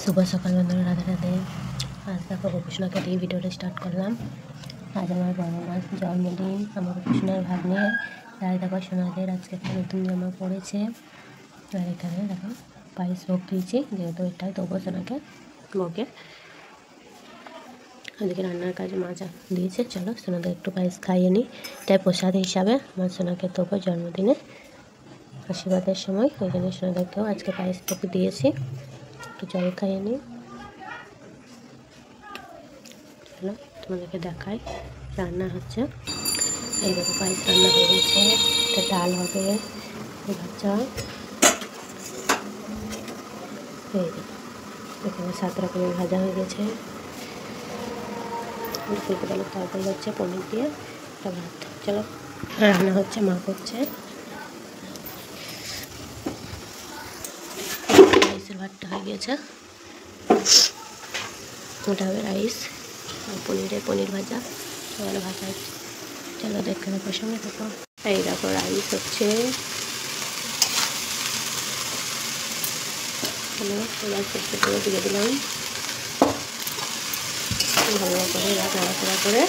শুভ সকাল বন্ধুরা, রাধে রাধে। আজ দেখো গোপুসোনাকে দিয়ে ভিডিওটা স্টার্ট করলাম। আজ আমার বড় মাস জন্মদিন, আমার গোপুসোনার ভাগ্নে। তাই দেখো সোনাদের আজকে একটা নতুন জামা পড়েছে। আর এখানে দেখো পায়েস ভোগ দিয়েছি, যেহেতু এটাই দেবো সোনাকে ভোগে। ওদিকে রান্নার কাজে মাজা দিয়েছে। চলো সোনাদের একটু পায়েস খাইয়ে নিই, তাই প্রসাদ হিসাবে আমার সোনাকে দেবো জন্মদিনে আশীর্বাদের সময়। ওই জন্য সোনাদেরকেও আজকে পায়েস ভোগ দিয়েছি। একটু জল খাইয়ে নিই। চলো তোমাদেরকে দেখাই রান্না হচ্ছে। এই দেখো পায়েস রান্না হয়ে গেছে, একটা ডাল হবে, ভাজা, এই এখানে 7 রকমের ভাজা হয়ে গেছে, ফুলকপি আলুর তরকারি হচ্ছে পনির দিয়ে, একটা ভাত। চলো রান্না হচ্ছে, মা করছে। রাইসের ভাতটা হয়ে গেছে, ওটা হবে রাইস, পনির ভাজা, সকালে ভাজা হচ্ছে। চলো দেখতে দেখো, সঙ্গে দেখো। এই দেখো রাইস হচ্ছে, রাইসগুলো দিয়ে দিলাম, ভালো করে নাড়াচাড়া করে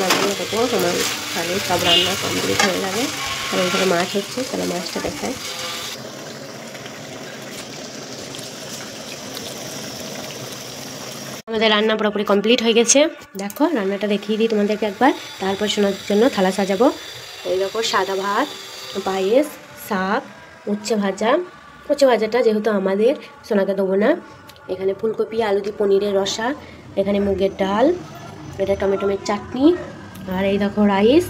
নামিয়ে দেবো। তোমার তাহলে সব রান্না কমপ্লিট হয়ে যাবে। আর ওইখানে মাছ হচ্ছে, তাহলে মাছটা দেখায়। আমাদের রান্না পুরোপুরি কমপ্লিট হয়ে গেছে। দেখো রান্নাটা দেখিয়ে দিই তোমাদেরকে একবার, তারপর শোনার জন্য থালা সাজাবো। এই দেখো সাদা ভাত, পায়েস, শাক, উচ্ছে ভাজা। উচ্ছে ভাজাটা যেহেতু আমাদের, সোনাকে দেবো না। এখানে ফুলকপি আলু দিয়ে পনিরের রসা, এখানে মুগের ডাল, এটা টমেটোমের চাটনি, আর এই দেখো রাইস।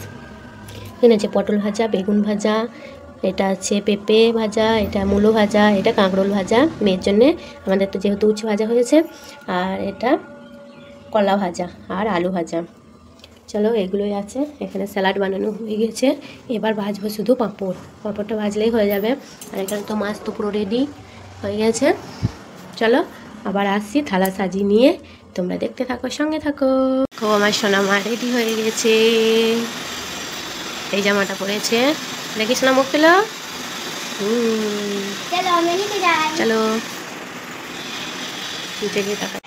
এখানে আছে পটল ভাজা, বেগুন ভাজা, এটা আছে পেঁপে ভাজা, এটা মূলো ভাজা, এটা কাঁকরোল ভাজা মেয়ের জন্যে, আমাদের তো যেহেতু উচ্ছে ভাজা হয়েছে। আর এটা কলা ভাজা আর আলু ভাজা। চলো এগুলোই আছে। এখানে স্যালাড বানানো হয়ে গেছে, এবার ভাজবো শুধু পাঁপড়টা ভাজলেই হয়ে যাবে। আর এখানে তো মাছ তো পুরো রেডি হয়ে গেছে। চলো আবার আসছি থালা সাজিয়ে নিয়ে, তোমরা দেখতে থাকো, সঙ্গে থাকো। আমার সোনা মা রেডি হয়ে গেছে, এই জামাটা পরেছে, দেখিস না মুখ পেলো। চলো নিচে গিয়ে থাকো।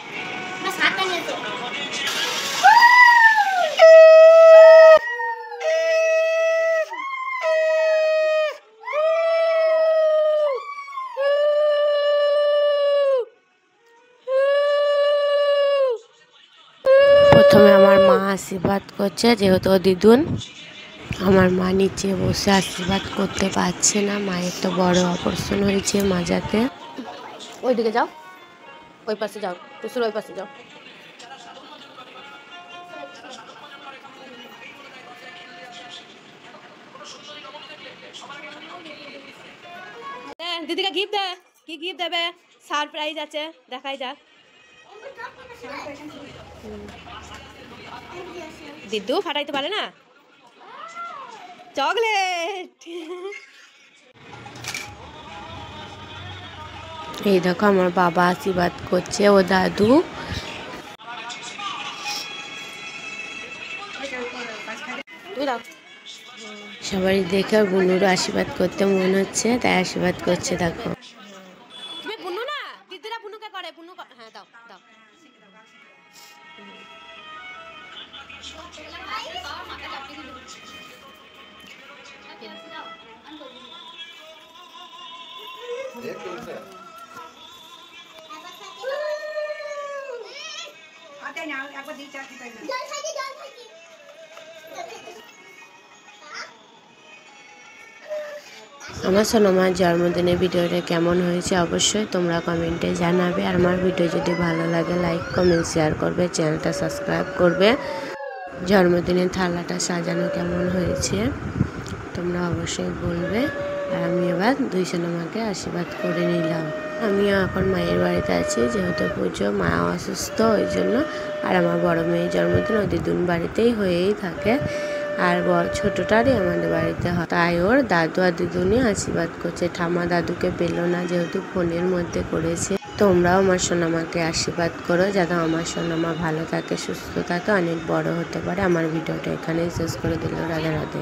প্রথমে আমার মা আশীর্বাদ করছে, যেহেতু দিদুন। আমার মা নিচে বসে আশীর্বাদ করতে পারছে না, মায়ের তো বড় অপারেশন হয়েছে মাজাতে। ওইদিকে যাও, ওই পাশে যাও, টুসুর ওই পাশে যাও। দিদিকে গিফট দে, কি গিফট দেবে? সারপ্রাইজ আছে, দেখাই যাক। দিদু ফাটাইতে পারে না, চকলেট। এই দেখো আমার বাবা আশীর্বাদ করছে, ও দাদু। সবাই দেখে বুনুর আশীর্বাদ করতে মন হচ্ছে, তাই আশীর্বাদ করছে। দেখো তুমি বুনু না, দিদিরা বুনুকে করে, বুনু হ্যাঁ দাও দাও। আমার সোনামার জন্মদিনের ভিডিওটা কেমন হয়েছে অবশ্যই তোমরা কমেন্টে জানাবে। আর আমার ভিডিও যদি ভালো লাগে লাইক কমেন্ট শেয়ার করবে, চ্যানেলটা সাবস্ক্রাইব করবে। জন্মদিনের থালাটা সাজানো কেমন হয়েছে তোমরা অবশ্যই বলবে। আর আমি এবার দুই সোনামাকে আশীর্বাদ করে নিলাম। আমিও এখন মায়ের বাড়িতে আছি, যেহেতু পুজো, মা অসুস্থ ওই জন্য। আর আমার বড় মেয়ের জন্মদিন ও দিদুন বাড়িতেই হয়েই থাকে, আর ছোটোটারই আমাদের বাড়িতে হয়। তাই ওর দাদু আর দিদুনি আশীর্বাদ করছে। ঠাম্মা দাদুকে পেলো না, যেহেতু ফোনের মধ্যে করেছে। তোমরাও আমার সোনামাকে আশীর্বাদ করো, যাতে আমার সোনামা ভালো থাকে, সুস্থ থাকে, অনেক বড় হতে পারে। আমার ভিডিওটা এখানেই শেষ করে দিল। রাধে রাধে।